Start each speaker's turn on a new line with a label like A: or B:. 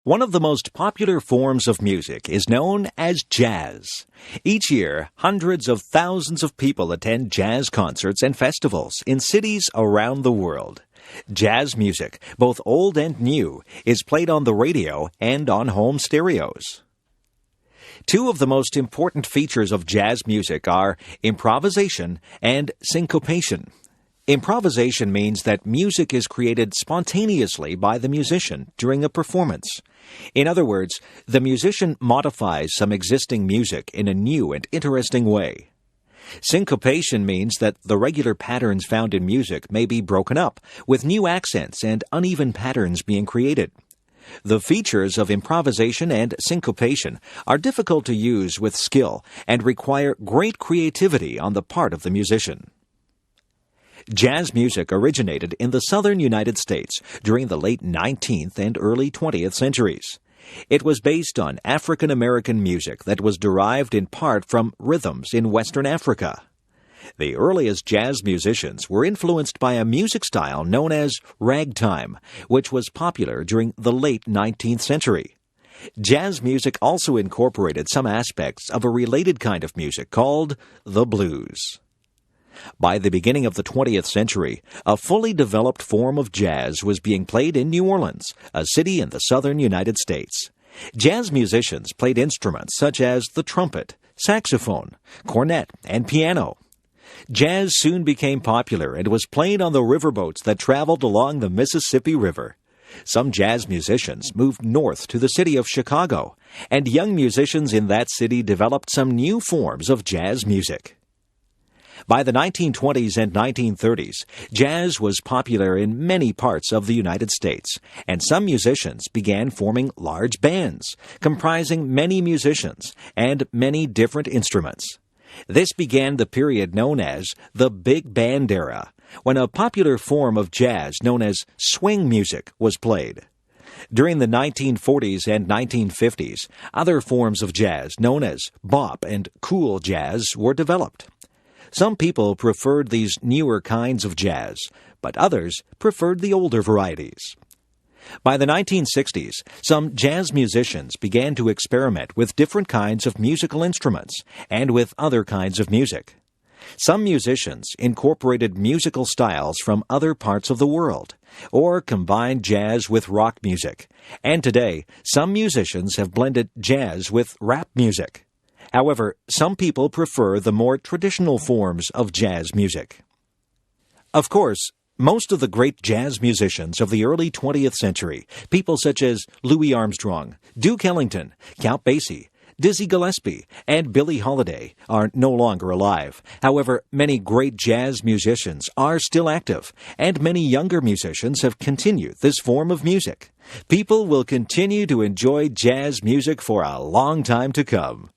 A: One of the most popular forms of music is known as jazz. Each year, hundreds of thousands of people attend jazz concerts and festivals in cities around the world. Jazz music, both old and new, is played on the radio and on home stereos. Two of the most important features of jazz music are improvisation and syncopation. Improvisation means that music is created spontaneously by the musician during a performance. In other words, the musician modifies some existing music in a new and interesting way. Syncopation means that the regular patterns found in music may be broken up, with new accents and uneven patterns being created. The features of improvisation and syncopation are difficult to use with skill and require great creativity on the part of the musician. Jazz music originated in the southern United States during the late 19th and early 20th centuries. It was based on African American music that was derived in part from rhythms in Western Africa. The earliest jazz musicians were influenced by a music style known as ragtime, which was popular during the late 19th century. Jazz music also incorporated some aspects of a related kind of music called the blues. By the beginning of the 20th century, a fully developed form of jazz was being played in New Orleans, a city in the southern United States. Jazz musicians played instruments such as the trumpet, saxophone, cornet, and piano. Jazz soon became popular and was played on the riverboats that traveled along the Mississippi River. Some jazz musicians moved north to the city of Chicago, and young musicians in that city developed some new forms of jazz music. By the 1920s and 1930s, jazz was popular in many parts of the United States, and some musicians began forming large bands, comprising many musicians and many different instruments. This began the period known as the Big Band era, when a popular form of jazz known as swing music was played. During the 1940s and 1950s, other forms of jazz known as bop and cool jazz were developed. Some people preferred these newer kinds of jazz, but others preferred the older varieties. By the 1960s, some jazz musicians began to experiment with different kinds of musical instruments and with other kinds of music. Some musicians incorporated musical styles from other parts of the world, or combined jazz with rock music, and today, some musicians have blended jazz with rap music. However, some people prefer the more traditional forms of jazz music. Of course, most of the great jazz musicians of the early 20th century, people such as Louis Armstrong, Duke Ellington, Count Basie, Dizzy Gillespie, and Billie Holiday, are no longer alive. However, many great jazz musicians are still active, and many younger musicians have continued this form of music. People will continue to enjoy jazz music for a long time to come.